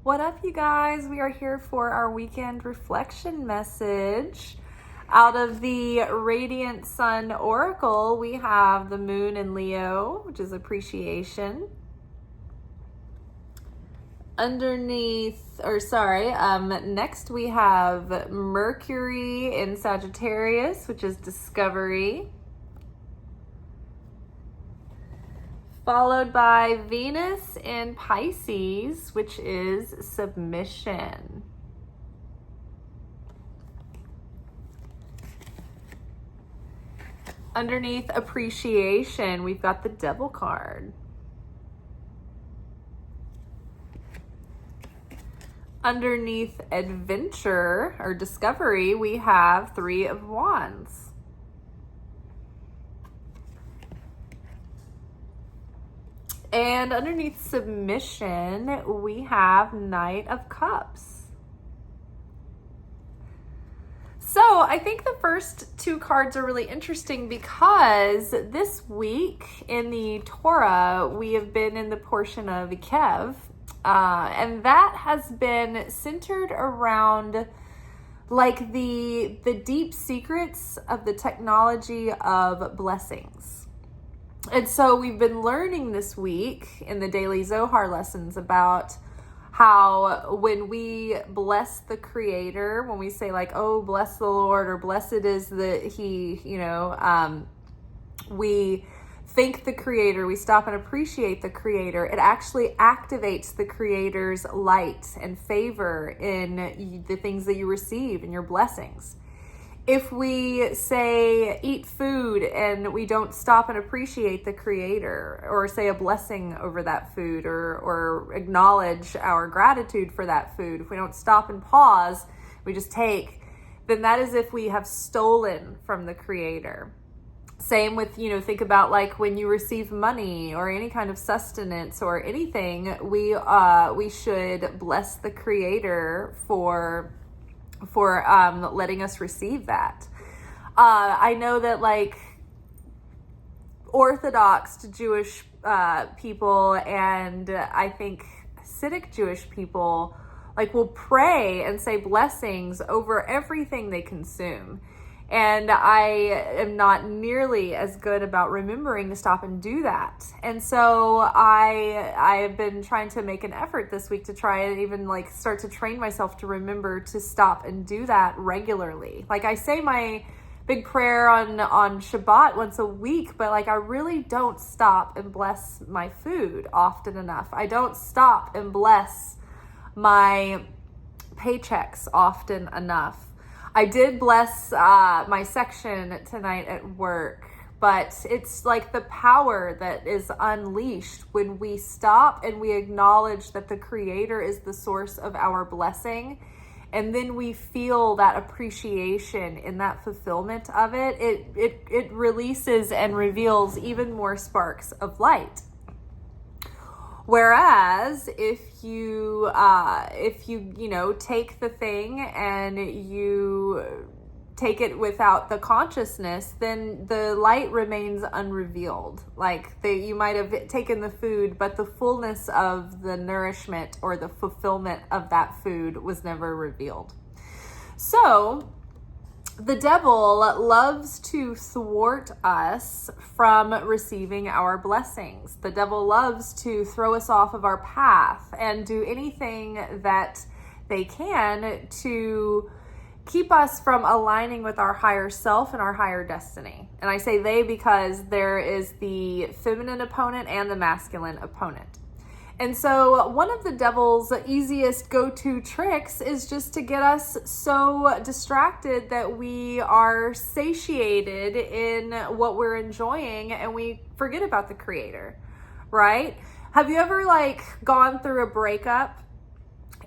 What up, you guys? We are here for our weekend reflection message. Out of the Radiant Sun Oracle, we have the Moon in Leo, which is appreciation. Next we have Mercury in Sagittarius, which is discovery. Followed by Venus in Pisces, which is submission. Underneath appreciation, we've got the Devil card. Underneath adventure or discovery, we have Three of Wands. And underneath submission, we have Knight of Cups. So I think the first two cards are really interesting because this week in the Torah, we have been in the portion of Ekev, and that has been centered around like the deep secrets of the technology of blessings. And so we've been learning this week in the daily Zohar lessons about how when we bless the Creator, when we say like, oh, bless the Lord, or blessed is He, we thank the Creator, we stop and appreciate the Creator, it actually activates the Creator's light and favor in the things that you receive and your blessings. If we say eat food and we don't stop and appreciate the Creator, or say a blessing over that food, or acknowledge our gratitude for that food, if we don't stop and pause, we just take, then that is if we have stolen from the Creator. Same with, think about like when you receive money or any kind of sustenance or anything, we should bless the Creator for letting us receive that. I know that like Orthodox Jewish people and I think Hasidic Jewish people like will pray and say blessings over everything they consume. And I am not nearly as good about remembering to stop and do that. And so I have been trying to make an effort this week to try and even like start to train myself to remember to stop and do that regularly. Like I say my big prayer on Shabbat once a week, but like I really don't stop and bless my food often enough. I don't stop and bless my paychecks often enough. I did bless my section tonight at work, but it's like the power that is unleashed when we stop and we acknowledge that the Creator is the source of our blessing, and then we feel that appreciation in that fulfillment of it. It releases and reveals even more sparks of light. Whereas if you take the thing and you take it without the consciousness, then the light remains unrevealed. Like you might have taken the food, but the fullness of the nourishment or the fulfillment of that food was never revealed. So the devil loves to thwart us from receiving our blessings. The devil loves to throw us off of our path and do anything that they can to keep us from aligning with our higher self and our higher destiny. And I say they because there is the feminine opponent and the masculine opponent. And so one of the devil's easiest go-to tricks is just to get us so distracted that we are satiated in what we're enjoying and we forget about the Creator, right? Have you ever like gone through a breakup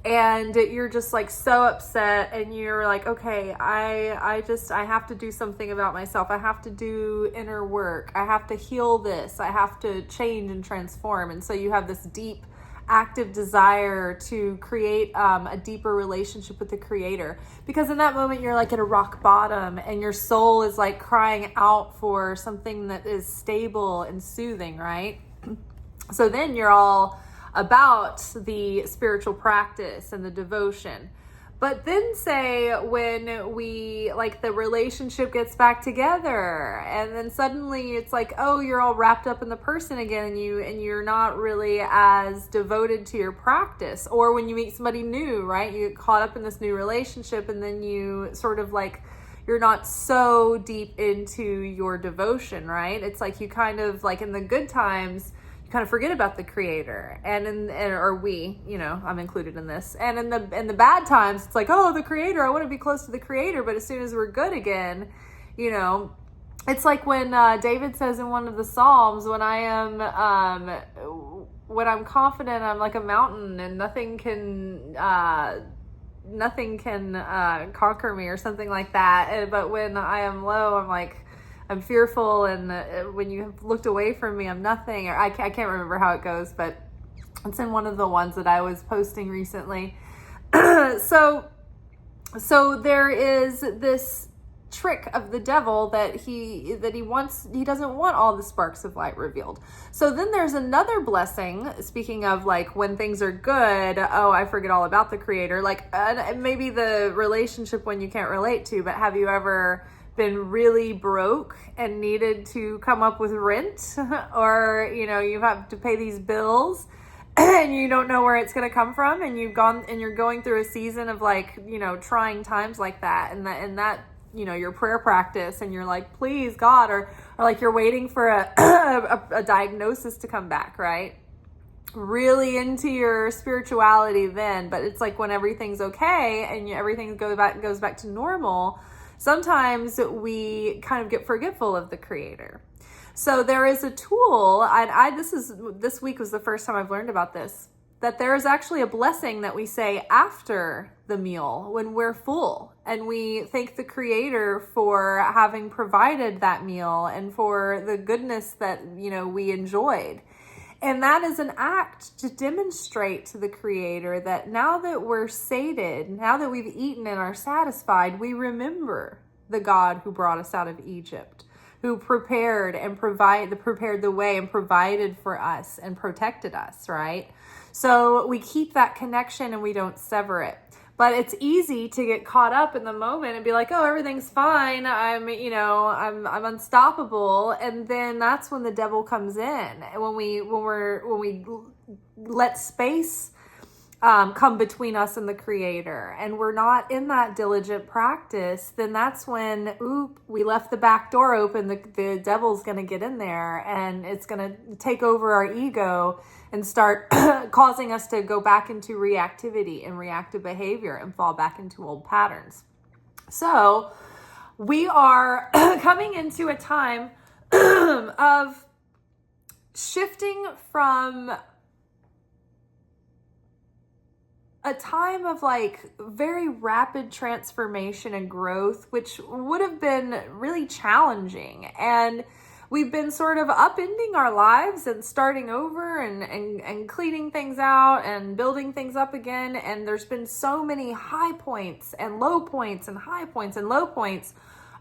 and you're just like so upset and you're like, okay, I have to do something about myself. I have to do inner work. I have to heal this. I have to change and transform. And so you have this deep, active desire to create a deeper relationship with the Creator. Because in that moment, you're like at a rock bottom and your soul is like crying out for something that is stable and soothing, right? So then you're all about the spiritual practice and the devotion. But then say when we, like, the relationship gets back together, and then suddenly it's like, oh, you're all wrapped up in the person again, and you're not really as devoted to your practice. Or when you meet somebody new, right? You get caught up in this new relationship, and then you sort of like, you're not so deep into your devotion, right? It's like you kind of, like, in the good times, kind of forget about the creator, or we, I'm included in this, and in the bad times it's like, oh, the creator, I want to be close to the creator. But as soon as we're good again, it's like when David says in one of the Psalms, when I'm confident, I'm like a mountain, and nothing can conquer me, or something like that. But when I am low, I'm fearful, and when you have looked away from me, I'm nothing. Or I can't remember how it goes, but it's in one of the ones that I was posting recently. So there is this trick of the devil that he doesn't want all the sparks of light revealed. So then there's another blessing, speaking of like when things are good, oh, I forget all about the creator. Like maybe the relationship when you can't relate to, but have you ever been really broke and needed to come up with rent, or you have to pay these bills and you don't know where it's going to come from, and you're going through a season of like trying times like that, and that your prayer practice, and you're like, please God, or like you're waiting for a diagnosis to come back, right? Really into your spirituality then, but it's like when everything's okay and everything goes back to normal, sometimes we kind of get forgetful of the creator. So there is a tool, this week was the first time I've learned about this, that there is actually a blessing that we say after the meal when we're full, and we thank the creator for having provided that meal and for the goodness that, we enjoyed. And that is an act to demonstrate to the creator that now that we're sated, now that we've eaten and are satisfied, we remember the God who brought us out of Egypt, who prepared the way and provided for us and protected us, right? So we keep that connection and we don't sever it. But it's easy to get caught up in the moment and be like, oh, everything's fine. I'm unstoppable. And then that's when the devil comes in. And when we let space come between us and the creator, and we're not in that diligent practice, then that's when, we left the back door open. The devil's going to get in there, and it's going to take over our ego and start causing us to go back into reactivity and reactive behavior and fall back into old patterns. So we are coming into a time of shifting from a time of like very rapid transformation and growth, which would have been really challenging. And we've been sort of upending our lives and starting over and cleaning things out and building things up again. And there's been so many high points and low points and high points and low points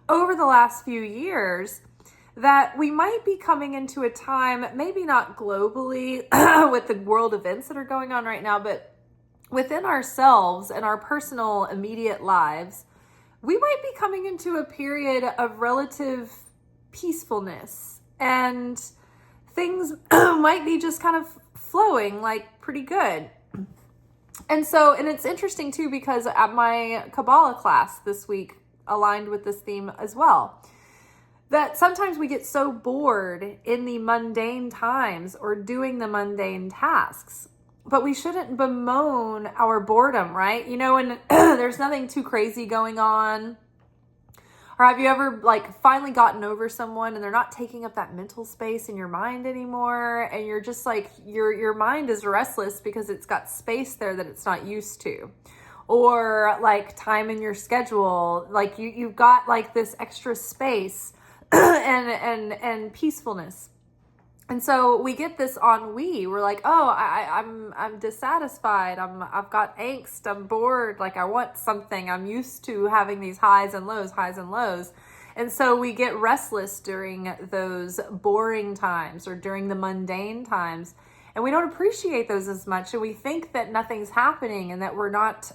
over the last few years that we might be coming into a time, maybe not globally with the world events that are going on right now, but within ourselves and our personal immediate lives, we might be coming into a period of relative peacefulness, and things might be just kind of flowing like pretty good. And it's interesting too, because at my Kabbalah class this week aligned with this theme as well, that sometimes we get so bored in the mundane times or doing the mundane tasks. But we shouldn't bemoan our boredom, right? And there's nothing too crazy going on. Or have you ever like finally gotten over someone and they're not taking up that mental space in your mind anymore, and you're just like, your mind is restless because it's got space there that it's not used to, or like time in your schedule, like you've got like this extra space and peacefulness. And so we get this ennui. We're like, oh, I'm dissatisfied. I've got angst. I'm bored. Like I want something. I'm used to having these highs and lows. And so we get restless during those boring times or during the mundane times. And we don't appreciate those as much. And we think that nothing's happening and that we're not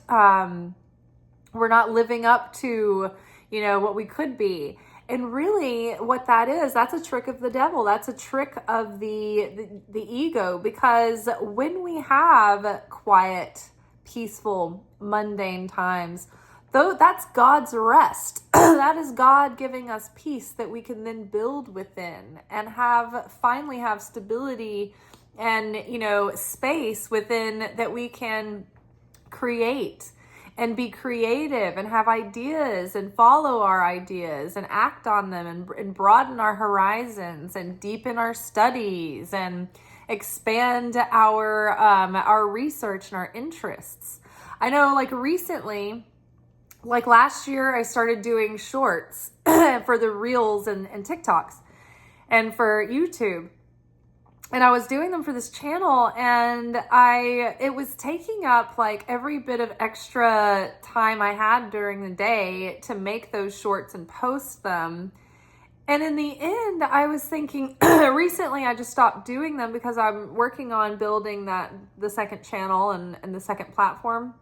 living up to, what we could be. And really what that is, that's a trick of the devil. That's a trick of the ego, because when we have quiet, peaceful, mundane times, though, that's God's rest. That is God giving us peace that we can then build within and finally have stability and, space within that we can create and be creative and have ideas and follow our ideas and act on them and broaden our horizons and deepen our studies and expand our research and our interests. I know, recently, last year, I started doing shorts for the Reels and TikToks and for YouTube. And I was doing them for this channel, and it was taking up every bit of extra time I had during the day to make those shorts and post them. And in the end, I was thinking, recently I just stopped doing them because I'm working on building the second channel and the second platform.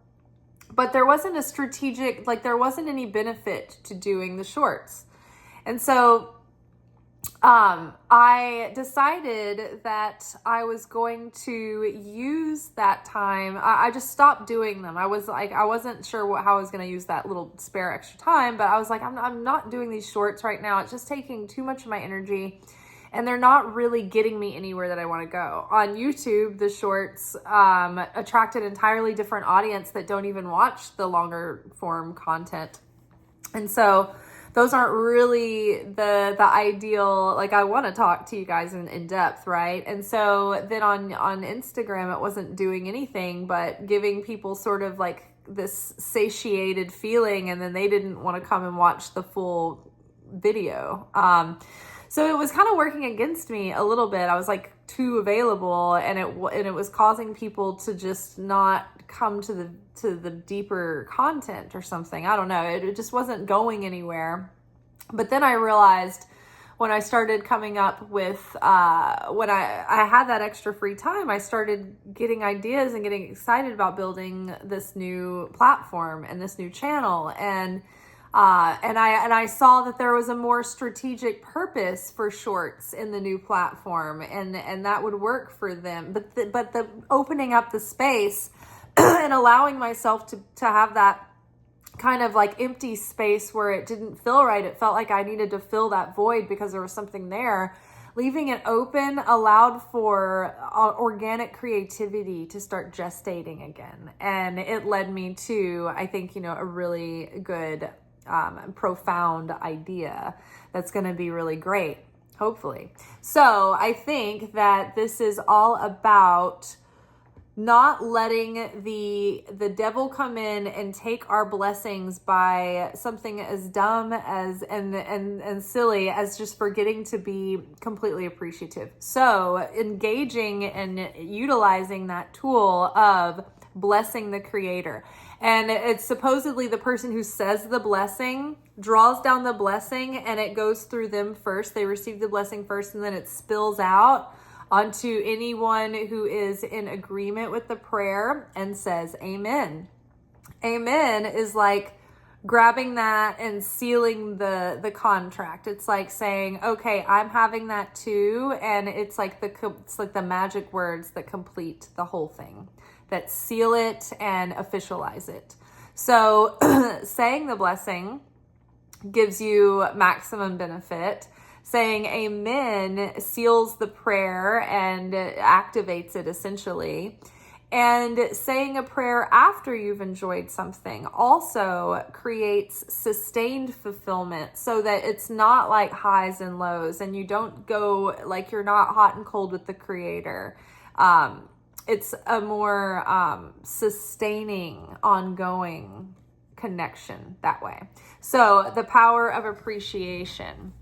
But there wasn't a strategic, there wasn't any benefit to doing the shorts. And so I decided that I was going to use that time. I just stopped doing them. I wasn't sure how I was going to use that little spare extra time, but I was like, I'm not doing these shorts right now. It's just taking too much of my energy, and they're not really getting me anywhere that I want to go. On YouTube, the shorts attract an entirely different audience that don't even watch the longer form content. And so those aren't really the ideal, I want to talk to you guys in depth, right? And so then on Instagram, it wasn't doing anything but giving people sort of this satiated feeling, and then they didn't want to come and watch the full video. So it was kind of working against me a little bit. I was too available, and it was causing people to just not come to the deeper content or something. I don't know. It just wasn't going anywhere. But then I realized when I started coming up with, when I had that extra free time, I started getting ideas and getting excited about building this new platform and this new channel. And I saw that there was a more strategic purpose for shorts in the new platform, and that would work for them. But the opening up the space and allowing myself to have that kind of empty space where it didn't feel right. It felt like I needed to fill that void because there was something there. Leaving it open allowed for organic creativity to start gestating again. And it led me to, I think, a really good, profound idea that's going to be really great, hopefully. So I think that this is all about not letting the devil come in and take our blessings by something as dumb as and silly as just forgetting to be completely appreciative. So engaging and utilizing that tool of blessing the creator. And it's supposedly the person who says the blessing draws down the blessing, and it goes through them first. They receive the blessing first, and then it spills out onto anyone who is in agreement with the prayer and says amen. Amen is grabbing that and sealing the contract. It's saying, okay, I'm having that too. And it's the magic words that complete the whole thing, that seal it and officialize it. So saying the blessing gives you maximum benefit. Saying amen seals the prayer and activates it essentially. And saying a prayer after you've enjoyed something also creates sustained fulfillment, so that it's not highs and lows, and you don't go you're not hot and cold with the creator. It's a more sustaining, ongoing connection that way. So the power of appreciation.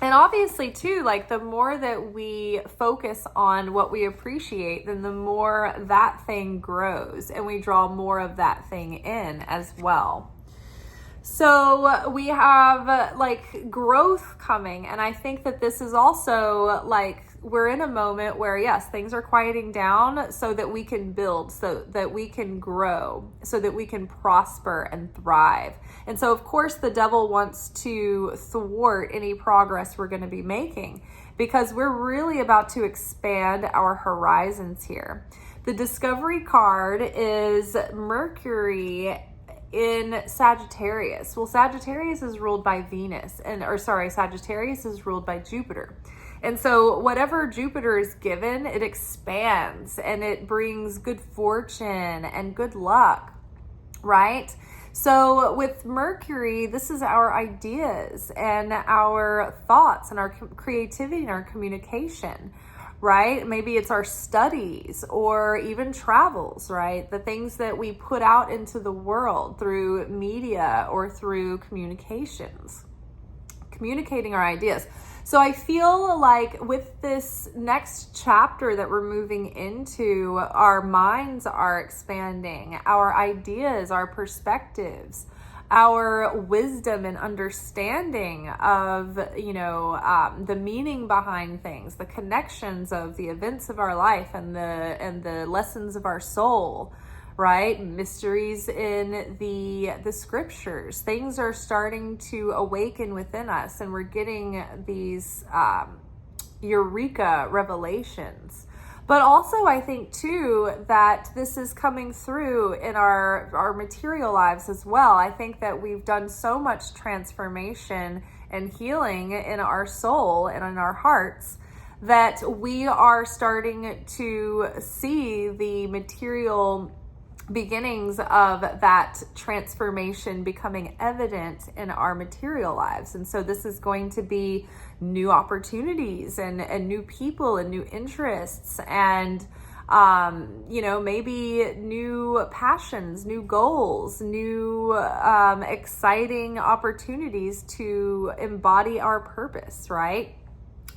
And obviously too, the more that we focus on what we appreciate, then the more that thing grows, and we draw more of that thing in as well. So we have growth coming, and I think that this is also we're in a moment where, yes, things are quieting down so that we can build, so that we can grow, so that we can prosper and thrive. And so, of course, the devil wants to thwart any progress we're going to be making, because we're really about to expand our horizons here. The Discovery card is Mercury in Sagittarius. Well, Sagittarius is ruled by Venus, Sagittarius is ruled by Jupiter. And so whatever Jupiter is given, it expands and it brings good fortune and good luck, right? So with Mercury, this is our ideas and our thoughts and our creativity and our communication, right? Maybe it's our studies or even travels, right? The things that we put out into the world through media or through communications, communicating our ideas. So I feel like with this next chapter that we're moving into, our minds are expanding, our ideas, our perspectives, our wisdom and understanding of, the meaning behind things, the connections of the events of our life and the lessons of our soul, right? Mysteries in the scriptures. Things are starting to awaken within us, and we're getting these eureka revelations. But also, I think, too, that this is coming through in our material lives as well. I think that we've done so much transformation and healing in our soul and in our hearts that we are starting to see the material beginnings of that transformation becoming evident in our material lives. And so this is going to be new opportunities and new people and new interests and maybe new passions, new goals, new exciting opportunities to embody our purpose, right?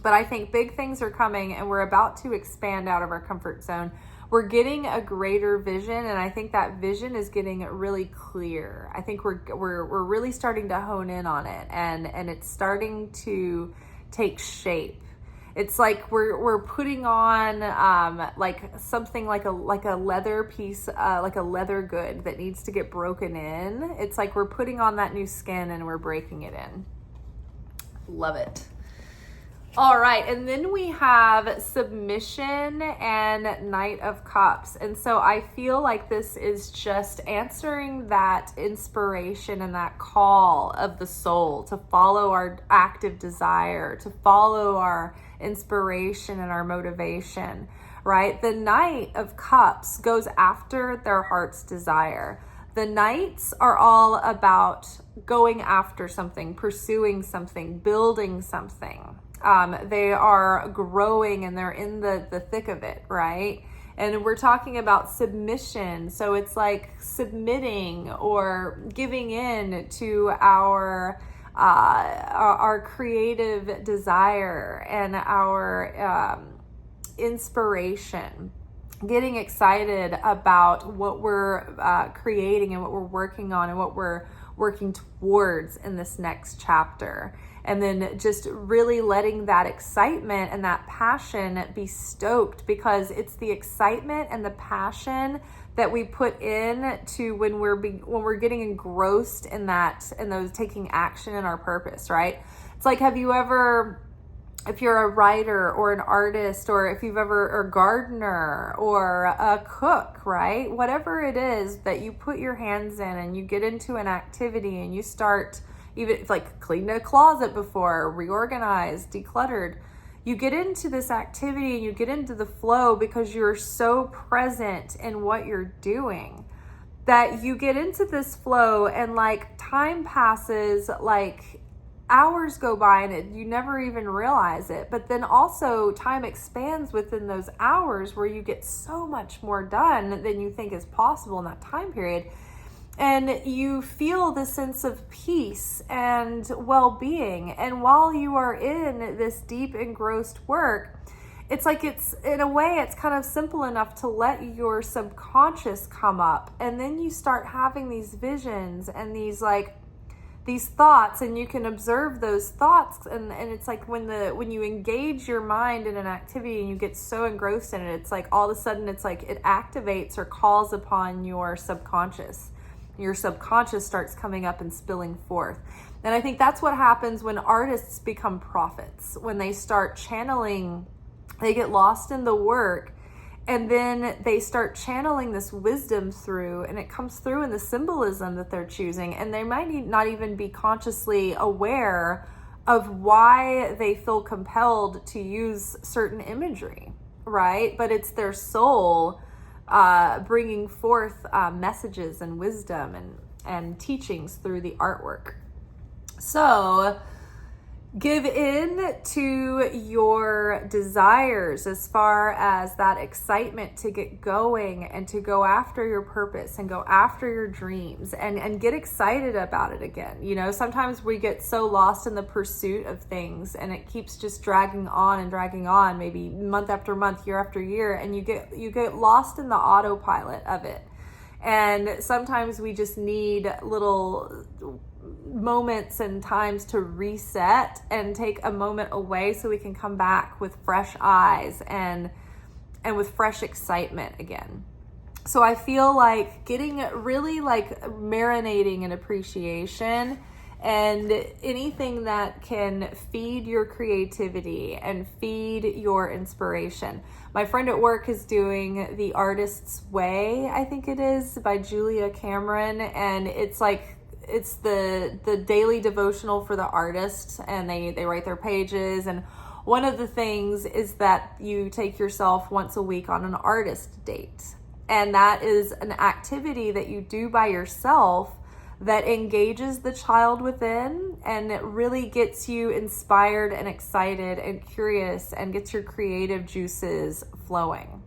But I think big things are coming, and we're about to expand out of our comfort zone. We're getting a greater vision, and I think that vision is getting really clear. I think we're really starting to hone in on it, and it's starting to take shape. It's like we're putting on something like a leather piece, like a leather good that needs to get broken in. It's like we're putting on that new skin and we're breaking it in. Love it. All right, and then we have Submission and Knight of Cups. And so I feel like this is just answering that inspiration and that call of the soul to follow our active desire, to follow our inspiration and our motivation, right? The Knight of Cups goes after their heart's desire. The Knights are all about going after something, pursuing something, building something. They are growing and they're in the thick of it, right? And we're talking about submission. So it's like submitting or giving in to our creative desire and our inspiration. Getting excited about what we're creating and what we're working on and what we're working towards in this next chapter. And then just really letting that excitement and that passion be stoked, because it's the excitement and the passion that we put in to when we're getting engrossed in those taking action in our purpose, right? It's like, have you ever, if you're a writer or an artist, or if you've ever, or a gardener or a cook, right? Whatever it is that you put your hands in and you get into an activity and you start, even if like cleaned a closet before, reorganized, decluttered, you get into this activity and you get into the flow because you're so present in what you're doing that you get into this flow, and like time passes, like hours go by and you never even realize it. But then also time expands within those hours where you get so much more done than you think is possible in that time period. And you feel the sense of peace and well-being. And while you are in this deep engrossed work, it's like it's, in a way, it's kind of simple enough to let your subconscious come up. And then you start having these visions and these like these thoughts, and you can observe those thoughts, and it's like when you engage your mind in an activity and you get so engrossed in it, it's like all of a sudden it's like it activates or calls upon your subconscious. Your subconscious starts coming up and spilling forth. And I think that's what happens when artists become prophets, when they start channeling, they get lost in the work, and then they start channeling this wisdom through, and it comes through in the symbolism that they're choosing. And they might not even be consciously aware of why they feel compelled to use certain imagery, right? But it's their soul bringing forth messages and wisdom and teachings through the artwork. So give in to your desires as far as that excitement to get going and to go after your purpose and go after your dreams, and get excited about it again. You know, sometimes we get so lost in the pursuit of things, and it keeps just dragging on, maybe month after month, year after year, and you get lost in the autopilot of it. And sometimes we just need little moments and times to reset and take a moment away so we can come back with fresh eyes and with fresh excitement again. So I feel like getting really like marinating in appreciation and anything that can feed your creativity and feed your inspiration. My friend at work is doing The Artist's Way, I think it is, by Julia Cameron, and it's like it's the daily devotional for the artists, and they write their pages, and one of the things is that you take yourself once a week on an artist date, and that is an activity that you do by yourself that engages the child within, and it really gets you inspired and excited and curious and gets your creative juices flowing,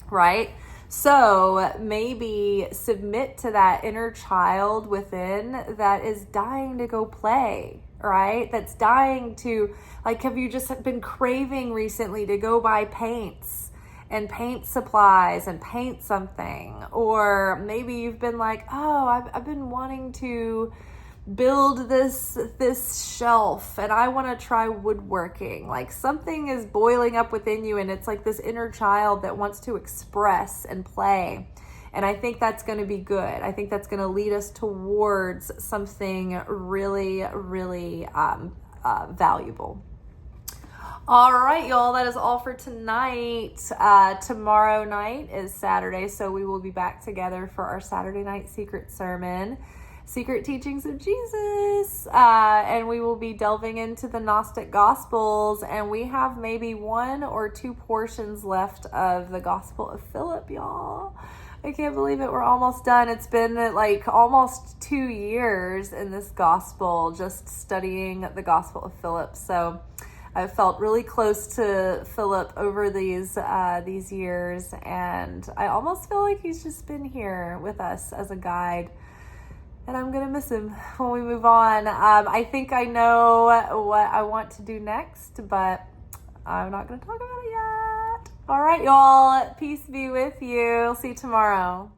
right? So maybe submit to that inner child within that is dying to go play, right? That's dying to, like, have you just been craving recently to go buy paints and paint supplies and paint something? Or maybe you've been like, oh, I've been wanting to build this shelf and I want to try woodworking. Like something is boiling up within you, and it's like this inner child that wants to express and play. And I think that's going to be good. I think that's going to lead us towards something really, really valuable. All right, y'all, that is all for tonight. Tomorrow night is Saturday, so we will be back together for our Saturday night secret sermon, Secret Teachings of Jesus, and we will be delving into the Gnostic Gospels, and we have maybe 1 or 2 portions left of the Gospel of Philip, y'all. I can't believe it. We're almost done. It's been like almost 2 years in this gospel, just studying the Gospel of Philip. So I've felt really close to Philip over these years, and I almost feel like he's just been here with us as a guide. And I'm going to miss him when we move on. I think I know what I want to do next, but I'm not going to talk about it yet. All right, y'all. Peace be with you. See you tomorrow.